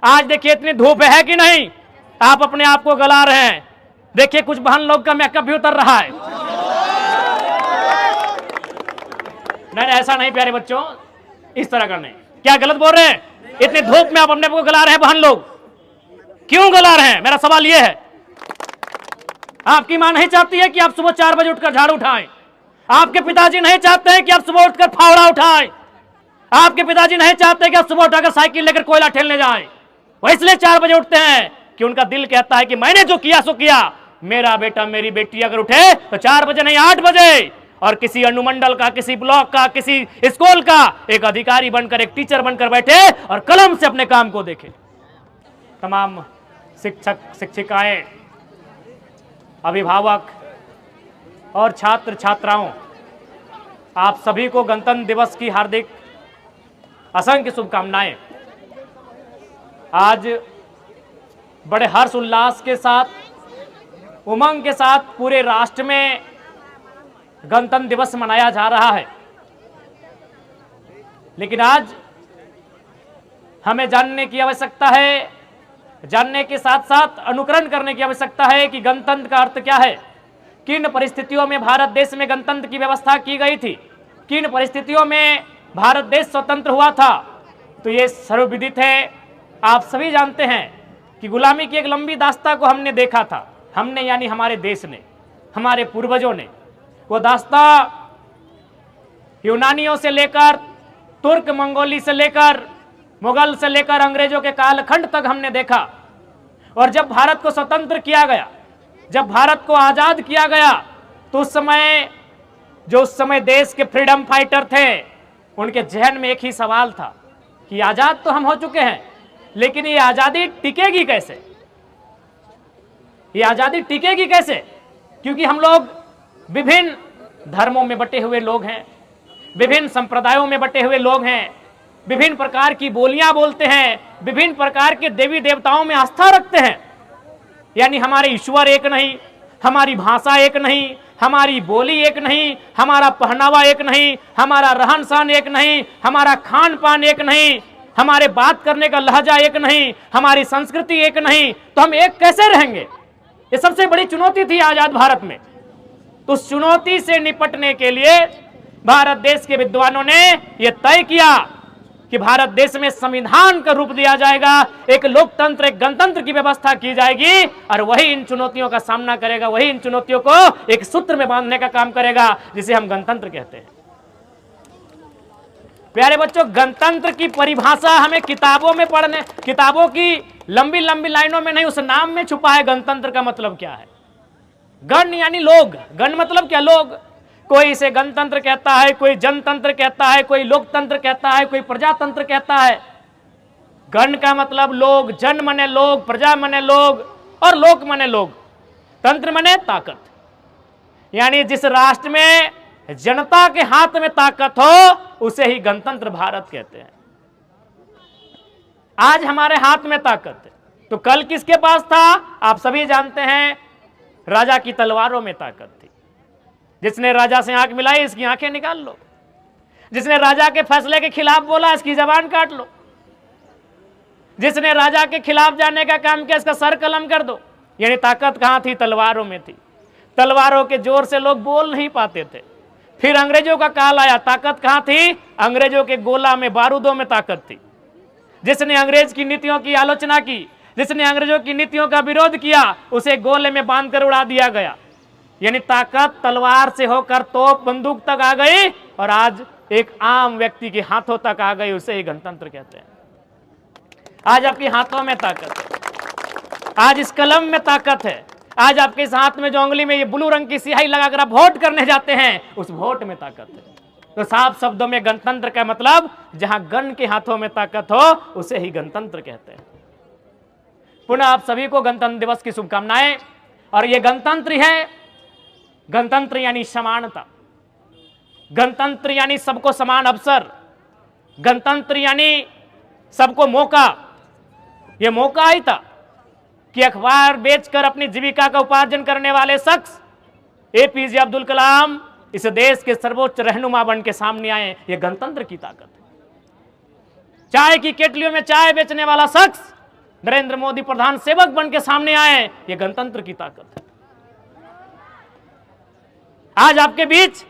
आज देखिए इतनी धूप है कि नहीं, आप अपने आप को गला रहे हैं। देखिए कुछ बहन लोग का मेकअप भी उतर रहा है। नहीं ऐसा नहीं प्यारे बच्चों, इस तरह का नहीं। क्या गलत बोल रहे हैं? इतनी धूप में आप अपने आप को गला रहे हैं बहन लोग, क्यों गला रहे हैं? मेरा सवाल यह है। आपकी मां नहीं चाहती है कि आप सुबह 4 बजे उठकर झाड़ू उठाएं। आपके पिताजी नहीं चाहते हैं कि आप सुबह उठकर फावड़ा उठाएं। आपके पिताजी नहीं चाहते कि आप सुबह उठाकर साइकिल लेकर कोयला ठेलने जाएं। वो इसलिए 4 बजे उठते हैं कि उनका दिल कहता है कि मैंने जो किया सो किया। मेरा बेटा मेरी बेटी अगर उठे तो 4 बजे नहीं 8 बजे, और किसी अनुमंडल का, किसी ब्लॉक का, किसी स्कूल का एक अधिकारी बनकर, एक टीचर बनकर बैठे और कलम से अपने काम को देखे। तमाम शिक्षक, शिक्षिकाएं, अभिभावक और छात्र छात्राओं, आप सभी को गणतंत्र दिवस की हार्दिक असंख्य शुभकामनाएं। आज बड़े हर्ष उल्लास के साथ, उमंग के साथ पूरे राष्ट्र में गणतंत्र दिवस मनाया जा रहा है। लेकिन आज हमें जानने की आवश्यकता है, जानने के साथ साथ अनुकरण करने की आवश्यकता है कि गणतंत्र का अर्थ क्या है। किन परिस्थितियों में भारत देश में गणतंत्र की व्यवस्था की गई थी, किन परिस्थितियों में भारत देश स्वतंत्र हुआ था। तो ये सर्वविदित है, आप सभी जानते हैं कि गुलामी की एक लंबी दास्तां को हमने देखा था। हमने यानी हमारे देश ने, हमारे पूर्वजों ने। वो दास्तां यूनानियों से लेकर, तुर्क मंगोली से लेकर, मुगल से लेकर अंग्रेजों के कालखंड तक हमने देखा। और जब भारत को स्वतंत्र किया गया, जब भारत को आजाद किया गया, तो उस समय जो उस समय देश के फ्रीडम फाइटर थे, उनके जहन में एक ही सवाल था कि आजाद तो हम हो चुके हैं, लेकिन ये आजादी टिकेगी कैसे? ये आजादी टिकेगी कैसे? क्योंकि हम लोग विभिन्न धर्मों में बटे हुए लोग हैं, विभिन्न संप्रदायों में बटे हुए लोग हैं, विभिन्न प्रकार की बोलियां बोलते हैं, विभिन्न प्रकार के देवी देवताओं में आस्था रखते हैं। यानी हमारे ईश्वर एक नहीं, हमारी भाषा एक नहीं, हमारी बोली एक नहीं, हमारा पहनावा एक नहीं, हमारा रहन सहन एक नहीं, हमारा खान पान एक नहीं, हमारे बात करने का लहजा एक नहीं, हमारी संस्कृति एक नहीं। तो हम एक कैसे रहेंगे? ये सबसे बड़ी चुनौती थी आजाद भारत में। तो उस चुनौती से निपटने के लिए भारत देश के विद्वानों ने यह तय किया कि भारत देश में संविधान का रूप दिया जाएगा, एक लोकतंत्र, एक गणतंत्र की व्यवस्था की जाएगी, और वही इन चुनौतियों का सामना करेगा, वही इन चुनौतियों को एक सूत्र में बांधने का काम करेगा, जिसे हम गणतंत्र कहते हैं। प्यारे बच्चों, गणतंत्र की परिभाषा हमें किताबों में पढ़ने, किताबों की लंबी लंबी लाइनों में नहीं, उस नाम में छुपा है। गणतंत्र का मतलब क्या है? गण यानी लोग। गण मतलब क्या? लोग। कोई इसे गणतंत्र कहता है, कोई जनतंत्र कहता है, कोई लोकतंत्र कहता है, कोई प्रजातंत्र कहता है। गण का मतलब लोग, जन मने लोग, प्रजा मने लोग, और लोक मने लोग, तंत्र मने ताकत। यानी जिस राष्ट्र में जनता के हाथ में ताकत हो, उसे ही गणतंत्र भारत कहते हैं। आज हमारे हाथ में ताकत है, तो कल किसके पास था? आप सभी जानते हैं, राजा की तलवारों में ताकत थी। जिसने राजा से आंख मिलाई, इसकी आंखें निकाल लो। जिसने राजा के फैसले के खिलाफ बोला, इसकी जबान काट लो। जिसने राजा के खिलाफ जाने का काम किया, इसका सर कलम कर दो। यानी ताकत कहां थी? तलवारों में थी। तलवारों के जोर से लोग बोल नहीं पाते थे। फिर अंग्रेजों का काल आया, ताकत कहां थी? अंग्रेजों के गोला में, बारूदों में ताकत थी। जिसने अंग्रेज की नीतियों की आलोचना की, जिसने अंग्रेजों की नीतियों का विरोध किया, उसे गोले में बांधकर उड़ा दिया गया। यानी ताकत तलवार से होकर तोप बंदूक तक आ गई, और आज एक आम व्यक्ति के हाथों तक आ गई, उसे ही गणतंत्र कहते हैं। आज आपके हाथों में ताकत है, आज इस कलम में ताकत है, आज आपके इस हाथ में जो उंगली में ये ब्लू रंग की स्याही लगाकर आप वोट करने जाते हैं, उस वोट में ताकत है। तो साफ शब्दों में गणतंत्र का मतलब, जहां गण के हाथों में ताकत हो, उसे ही गणतंत्र कहते हैं। पुनः आप सभी को गणतंत्र दिवस की शुभकामनाएं। और ये गणतंत्र है, गणतंत्र यानी समानता, गणतंत्र यानी सबको समान अवसर, गणतंत्र यानी सबको मौका। यह मौका ही था कि अखबार बेचकर अपनी जीविका का उपार्जन करने वाले शख्स एपीजे अब्दुल कलाम इस देश के सर्वोच्च रहनुमा बन के सामने आए। यह गणतंत्र की ताकत है। चाय की केटलियों में चाय बेचने वाला शख्स नरेंद्र मोदी प्रधान सेवक बन के सामने आए, ये गणतंत्र की ताकत है। आज आपके बीच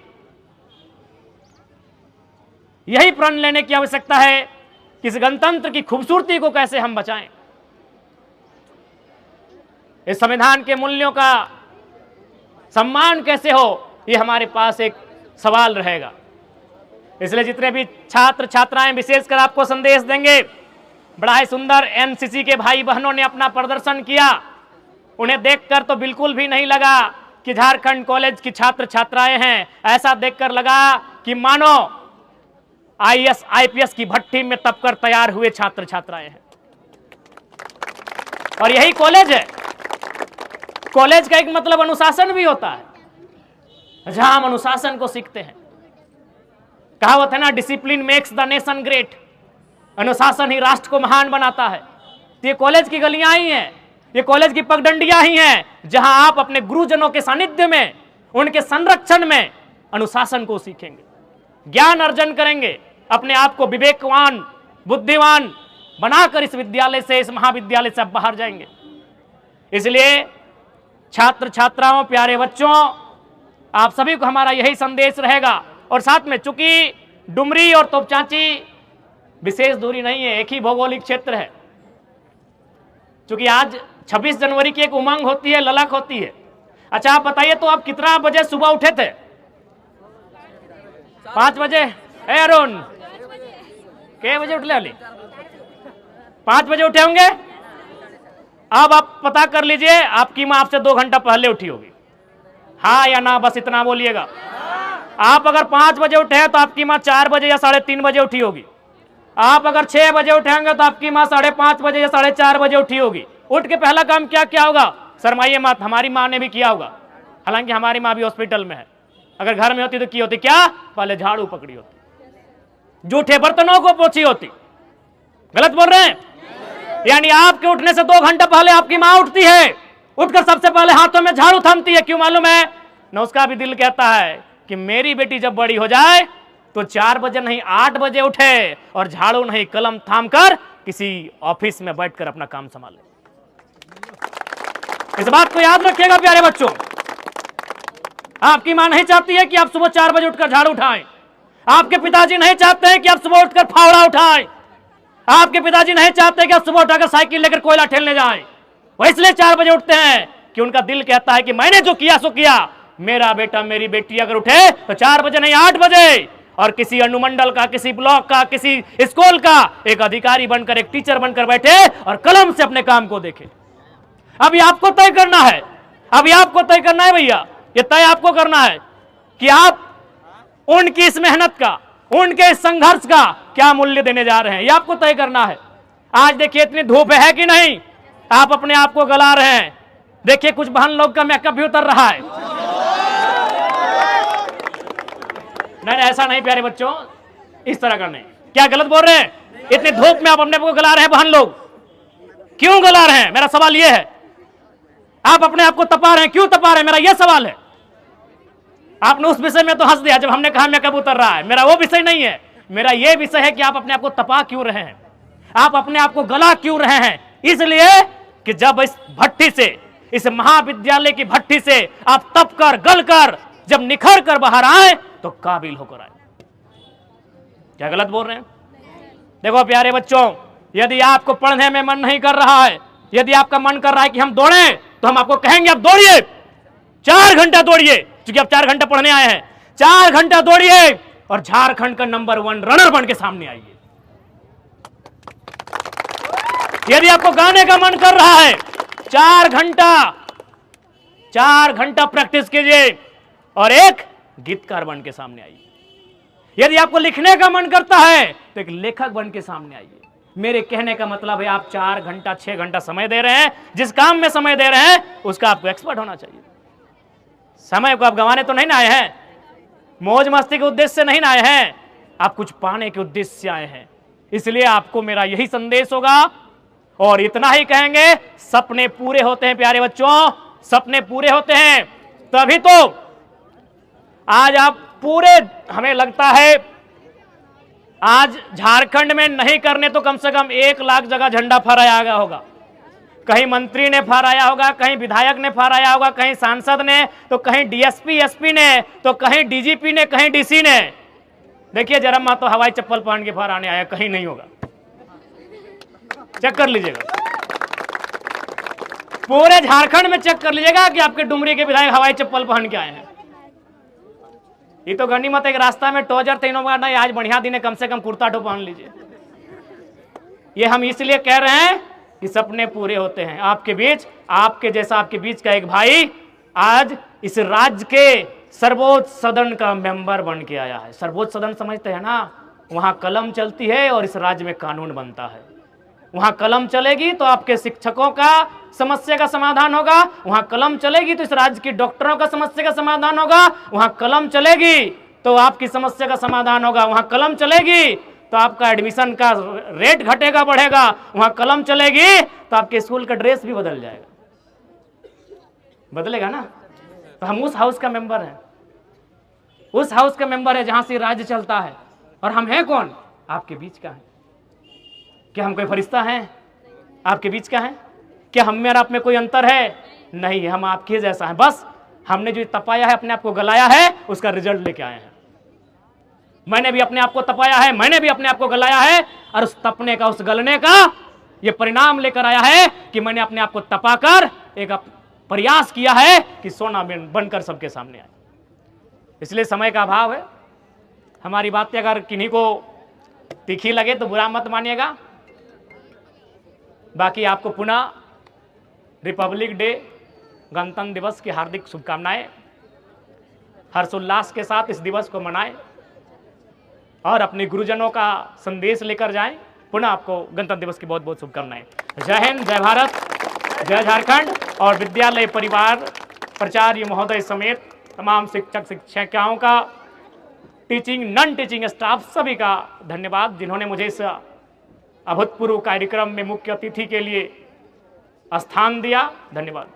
यही प्रण लेने की आवश्यकता है कि इस गणतंत्र की खूबसूरती को कैसे हम बचाएं, इस संविधान के मूल्यों का सम्मान कैसे हो, ये हमारे पास एक सवाल रहेगा। इसलिए जितने भी छात्र छात्राएं विशेषकर आपको संदेश देंगे, बड़ा ही सुंदर एनसीसी के भाई बहनों ने अपना प्रदर्शन किया। उन्हें देखकर तो बिल्कुल भी नहीं लगा कि झारखंड कॉलेज की छात्र छात्राएं हैं, ऐसा देखकर लगा कि मानो आईएएस आईपीएस की भट्टी में तपकर तैयार हुए छात्र छात्राएं हैं। और यही कॉलेज है। कॉलेज का एक मतलब अनुशासन भी होता है, जहां हम अनुशासन को सीखते हैं। कहावत है ना, discipline makes the nation great, अनुशासन ही राष्ट्र को महान बनाता है। तो ये कॉलेज की गलियां ही हैं, ये कॉलेज की पगडंडियां ही हैं, जहां आप अपने गुरुजनों के सानिध्य में, उनके संरक्षण में अनुशासन को सीखेंगे, ज्ञान अर्जन करेंगे, अपने आप को विवेकवान बुद्धिमान बनाकर इस विद्यालय से, इस महाविद्यालय से आप बाहर जाएंगे। इसलिए छात्र छात्राओं, प्यारे बच्चों, आप सभी को हमारा यही संदेश रहेगा। और साथ में चूंकि डुमरी और तोपचांची विशेष दूरी नहीं है, एक ही भौगोलिक क्षेत्र है। चूंकि आज 26 जनवरी की एक उमंग होती है, ललक होती है। अच्छा आप बताइए, तो आप कितना बजे सुबह उठे थे? 5 बजे? अरुण कितने बजे उठले? अली 5 बजे उठे होंगे। अब आप पता कर लीजिए, आपकी मां आपसे 2 घंटा पहले उठी होगी, हाँ या ना, बस इतना बोलिएगा। आप अगर 5 बजे उठे हैं तो आपकी मां 4 बजे या 3:30 बजे उठी होगी। आप अगर 6 बजे उठेंगे तो आपकी मां 5:30 बजे या 4:30 बजे उठी होगी। उठ के पहला काम क्या क्या होगा? शर्माइए मत, हमारी मां ने भी किया होगा, हालांकि हमारी मां भी हॉस्पिटल में है। अगर घर में होती तो की होती? क्या? पहले झाड़ू पकड़ी होती, जूठे बर्तनों को पोछी होती। गलत बोल रहे हैं? यानी आपके उठने से 2 घंटा पहले आपकी मां उठती है, उठकर सबसे पहले हाथों में झाड़ू थामती है। क्यों मालूम है? न उसका भी दिल कहता है कि मेरी बेटी जब बड़ी हो जाए तो 4 बजे नहीं 8 बजे उठे और झाड़ू नहीं कलम थाम कर किसी ऑफिस में बैठकर अपना काम संभाले। इस बात को याद रखिएगा प्यारे बच्चों। आपकी मां नहीं चाहती है कि आप सुबह 4 बजे उठकर झाड़ू उठाएं। आपके पिताजी नहीं चाहते हैं कि आप सुबह उठकर फावड़ा उठाएं। आपके पिताजी नहीं चाहते कि आप सुबह उठाकर साइकिल लेकर कोयला ठेलने जाएं। वो इसलिए 4 बजे उठते हैं कि उनका दिल कहता है कि मैंने जो किया सो किया, मेरा बेटा मेरी बेटी अगर उठे तो 4 बजे नहीं 8 बजे, और किसी अनुमंडल का, किसी ब्लॉक का, किसी स्कूल का एक अधिकारी बनकर, एक टीचर बनकर बैठे और कलम से अपने काम को देखे। अभी आपको तय करना है, अभी आपको तय करना है भैया, ये तय आपको करना है कि आप उनकी इस मेहनत का, उनके इस संघर्ष का क्या मूल्य देने जा रहे हैं, ये आपको तय करना है। आज देखिए इतनी धूप है कि नहीं, आप अपने आप को गला रहे हैं। देखिए कुछ बहन लोग का मेकअप भी उतर रहा है। नहीं ऐसा नहीं प्यारे बच्चों, इस तरह का नहीं। क्या गलत बोल रहे हैं? इतनी धूप में आप अपने को गला रहे हैं बहन लोग, क्यों गला रहे हैं? मेरा सवाल यह है। आप अपने आप को तपा रहे हैं, क्यों तपा रहे हैं? मेरा यह सवाल है। आपने उस विषय में तो हंस दिया जब हमने कहा मेकअप उतर रहा है, मेरा वो विषय नहीं है। मेरा यह विषय है कि आप अपने आप को तपा क्यों रहे हैं, आप अपने आप को गला क्यों रहे हैं? इसलिए कि जब इस भट्टी से, इस महाविद्यालय की भट्टी से आप तप कर, गल कर, जब निखर कर बाहर आए तो काबिल होकर आए। क्या गलत बोल रहे हैं? देखो प्यारे बच्चों, यदि आपको पढ़ने में मन नहीं कर रहा है, यदि आपका मन कर रहा है कि हम दौड़ें, तो हम आपको कहेंगे आप दौड़िए, 4 घंटा दौड़िए, क्योंकि आप 4 घंटा पढ़ने आए हैं। 4 घंटा दौड़िए और झारखंड का नंबर 1 रनर बन के सामने आइए। यदि आपको गाने का मन कर रहा है, 4 घंटा प्रैक्टिस कीजिए और एक गीतकार बन के सामने आइए। यदि आपको लिखने का मन करता है तो एक लेखक बन के सामने आइए। मेरे कहने का मतलब है आप 4 घंटा 6 घंटा समय दे रहे हैं, जिस काम में समय दे रहे हैं उसका आपको एक्सपर्ट होना चाहिए। समय को आप गंवाने तो नहीं ना आए हैं, मौज मस्ती के उद्देश्य से नहीं ना आए हैं, आप कुछ पाने के उद्देश्य से आए हैं। इसलिए आपको मेरा यही संदेश होगा और इतना ही कहेंगे, सपने पूरे होते हैं प्यारे बच्चों, सपने पूरे होते हैं तभी तो आज आप पूरे, हमें लगता है आज झारखंड में नहीं करने तो कम से कम 1 लाख जगह झंडा फहराया गया होगा। कहीं मंत्री ने फहराया होगा, कहीं विधायक ने फहराया होगा, कहीं सांसद ने, तो कहीं डीएसपी एसपी ने, तो कहीं डीजीपी ने, कहीं डीसी ने। देखिए जरा माँ तो हवाई चप्पल पहन के फहराने आया, कहीं नहीं होगा, चेक कर लीजिएगा। पूरे झारखंड में चेक कर लीजिएगा कि आपके डुमरी के विधायक हवाई चप्पल पहन के आए हैं। ये तो गनीमत एक रास्ता में टोजर तीनों बार नहीं, आज बढ़िया दिन है, कम से कम कुर्ता टो पहन लीजिए। ये हम इसलिए कह रहे हैं कि सपने पूरे होते हैं। आपके बीच, आपके जैसा आपके बीच का एक भाई आज इस राज्य के सर्वोच्च सदन का मेंबर बन के आया है। सर्वोच्च सदन समझते हैं ना, वहां कलम चलती है और इस राज्य में कानून बनता है। वहां कलम चलेगी तो आपके शिक्षकों का समस्या का समाधान होगा, वहां कलम चलेगी तो इस राज्य की डॉक्टरों का समस्या का समाधान होगा, वहां कलम चलेगी तो आपकी समस्या का समाधान होगा, वहां कलम चलेगी तो आपका एडमिशन का रेट घटेगा बढ़ेगा, वहां कलम चलेगी तो आपके स्कूल का ड्रेस भी बदल जाएगा, बदलेगा ना। तो हम उस हाउस का मेंबर हैं, उस हाउस का मेंबर है जहां से राज्य चलता है। और हम हैं कौन? आपके बीच का है। क्या हम कोई फरिश्ता हैं? आपके बीच का है। क्या हम में और आप में कोई अंतर है? नहीं, हम आपके जैसा है। बस हमने जो तपाया है, अपने आप को गलाया है, उसका रिजल्ट लेके आए हैं। मैंने भी अपने आप को तपाया है, मैंने भी अपने आप को गलाया है, और उस तपने का, उस गलने का ये परिणाम लेकर आया है कि मैंने अपने आप को तपाकर एक प्रयास किया है कि सोना बनकर सबके सामने आए। इसलिए समय का अभाव है। हमारी बातें अगर किन्हीं को तीखी लगे तो बुरा मत मानिएगा। बाकी आपको पुनः रिपब्लिक डे, गणतंत्र दिवस की हार्दिक शुभकामनाएं। हर्षोल्लास के साथ इस दिवस को मनाएं और अपने गुरुजनों का संदेश लेकर जाएं। पुनः आपको गणतंत्र दिवस की बहुत बहुत शुभकामनाएं। जय हिंद, जय भारत, जय झारखंड। और विद्यालय परिवार, प्राचार्य महोदय समेत तमाम शिक्षक शिक्षिकाओं का, टीचिंग नॉन टीचिंग स्टाफ सभी का धन्यवाद, जिन्होंने मुझे इस अभूतपूर्व कार्यक्रम में मुख्य अतिथि के लिए स्थान दिया। धन्यवाद।